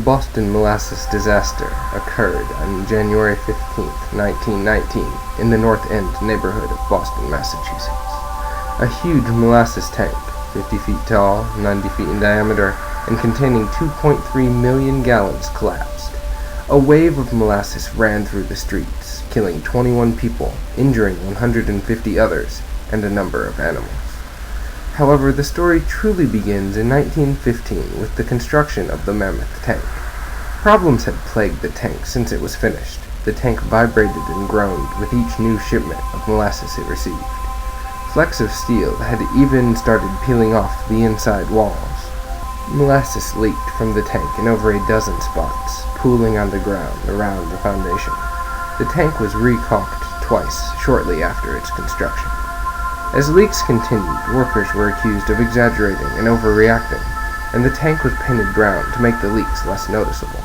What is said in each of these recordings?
Boston Molasses Disaster occurred on January 15, 1919, in the North End neighborhood of Boston, Massachusetts. A huge molasses tank, 50 feet tall, 90 feet in diameter, and containing 2.3 million gallons, collapsed. A wave of molasses ran through the streets, killing 21 people, injuring 150 others, and a number of animals. However, the story truly begins in 1915 with the construction of the mammoth tank. Problems had plagued the tank since it was finished. The tank vibrated and groaned with each new shipment of molasses it received. Flecks of steel had even started peeling off the inside walls. Molasses leaked from the tank in over a dozen spots, pooling on the ground around the foundation. The tank was re-caulked twice shortly after its construction. As leaks continued, workers were accused of exaggerating and overreacting, and the tank was painted brown to make the leaks less noticeable.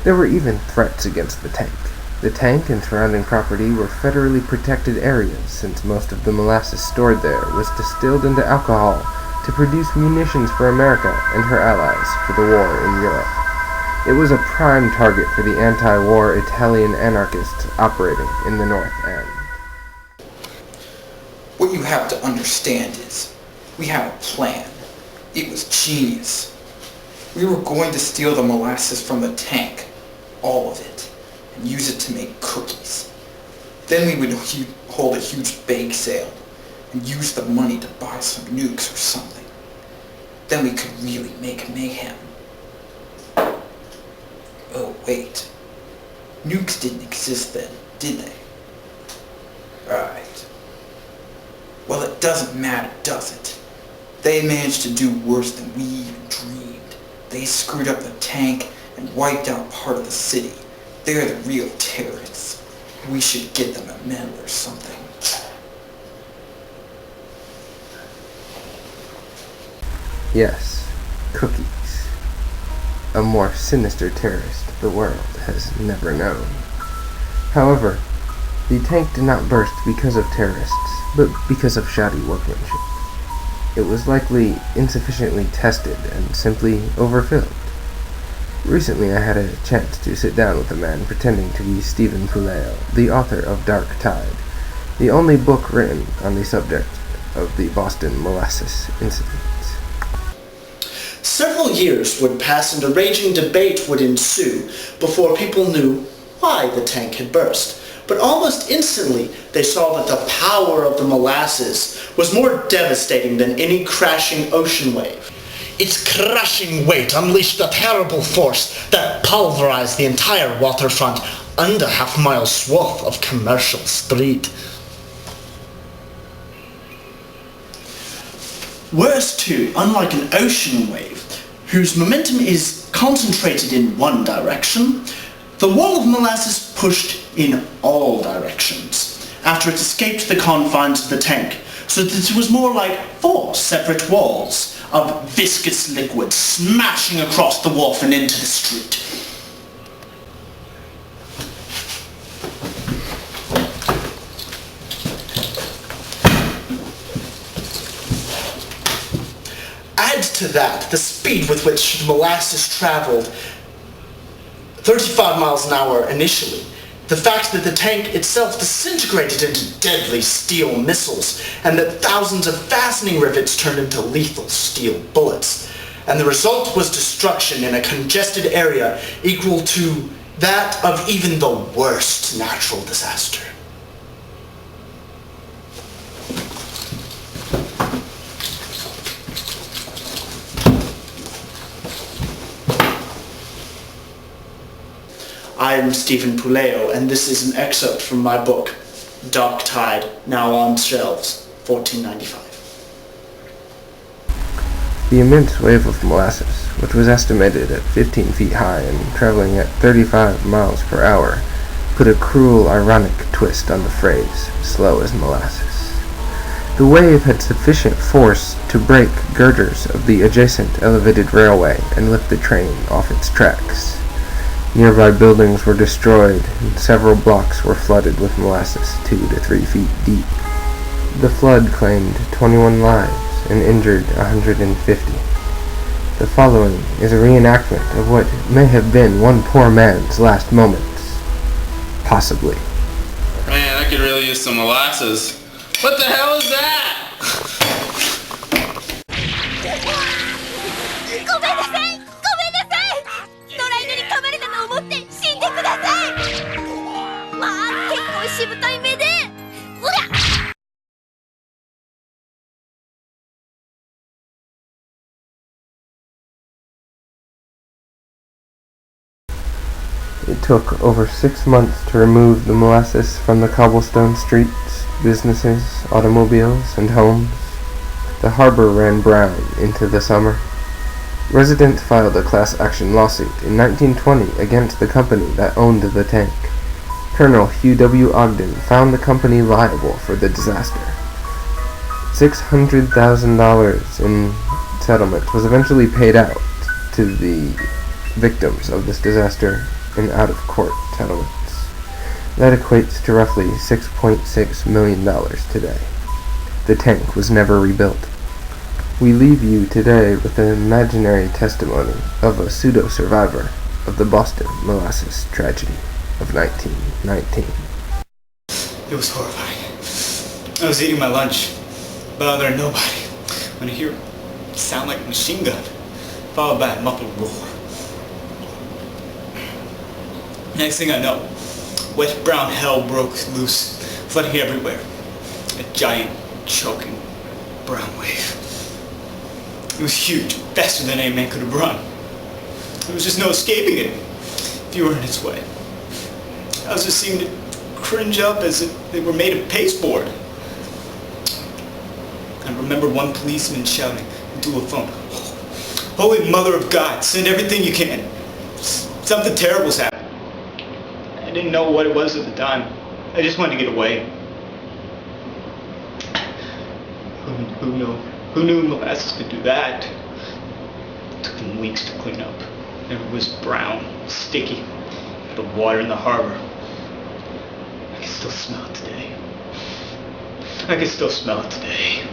There were even threats against the tank. The tank and surrounding property were federally protected areas, since most of the molasses stored there was distilled into alcohol to produce munitions for America and her allies for the war in Europe. It was a prime target for the anti-war Italian anarchists operating in the North End. What you have to understand is, we had a plan. It was genius. We were going to steal the molasses from the tank, all of it, and use it to make cookies. Then we would hold a huge bake sale and use the money to buy some nukes or something. Then we could really make mayhem. Oh wait, nukes didn't exist then, did they? Right. Well, it doesn't matter, does it? They managed to do worse than we even dreamed. They screwed up the tank and wiped out part of the city. They're the real terrorists. We should get them a medal or something. Yes, cookies. A more sinister terrorist the world has never known. However, the tank did not burst because of terrorists, but because of shoddy workmanship. It was likely insufficiently tested and simply overfilled. Recently I had a chance to sit down with a man pretending to be Stephen Puleo, the author of Dark Tide, the only book written on the subject of the Boston Molasses incident. Several years would pass and a raging debate would ensue before people knew why the tank had burst. But almost instantly, they saw that the power of the molasses was more devastating than any crashing ocean wave. Its crushing weight unleashed a terrible force that pulverized the entire waterfront under half-mile swath of commercial street. Worse too, unlike an ocean wave, whose momentum is concentrated in one direction, the wall of molasses pushed in all directions after it escaped the confines of the tank, so that it was more like 4 separate walls of viscous liquid smashing across the wharf and into the street. Add to that the speed with which the molasses traveled, 35 miles an hour initially, the fact that the tank itself disintegrated into deadly steel missiles, and that thousands of fastening rivets turned into lethal steel bullets. And the result was destruction in a congested area equal to that of even the worst natural disaster. I am Stephen Puleo, and this is an excerpt from my book, Dark Tide, now on shelves, 1495. The immense wave of molasses, which was estimated at 15 feet high and traveling at 35 miles per hour, put a cruel, ironic twist on the phrase, slow as molasses. The wave had sufficient force to break girders of the adjacent elevated railway and lift the train off its tracks. Nearby buildings were destroyed, and several blocks were flooded with molasses 2 to 3 feet deep. The flood claimed 21 lives and injured 150. The following is a reenactment of what may have been one poor man's last moments. Possibly. Man, I could really use some molasses. What the hell is that? ごめんなさい、ごめんなさい。野良犬に噛まれたと思って死んでください。まあ結構しぶとい目で。うら。It took over 6 months to remove the molasses from the cobblestone streets, businesses, automobiles, and homes. The harbor ran brown into the summer. Residents filed a class action lawsuit in 1920 against the company that owned the tank. Colonel Hugh W. Ogden found the company liable for the disaster. $600,000 in settlement was eventually paid out to the victims of this disaster in out-of-court settlements. That equates to roughly $6.6 million today. The tank was never rebuilt. We leave you today with an imaginary testimony of a pseudo-survivor of the Boston Molasses tragedy of 1919. It was horrifying. I was eating my lunch, bothering nobody, when I hear a sound like a machine gun, followed by a muffled roar. Next thing I know, wet brown hell broke loose, flooding everywhere. A giant, choking brown wave. It was huge, faster than any man could have run. There was just no escaping it if you were in its way. Houses seemed to cringe up as if they were made of pasteboard. I remember one policeman shouting into a phone, "Holy Mother of God, send everything you can. Something terrible's happened." I didn't know what it was at the time. I just wanted to get away. Who knew molasses could do that? It took them weeks to clean up. It was brown, sticky, the water in the harbor. I can still smell it today.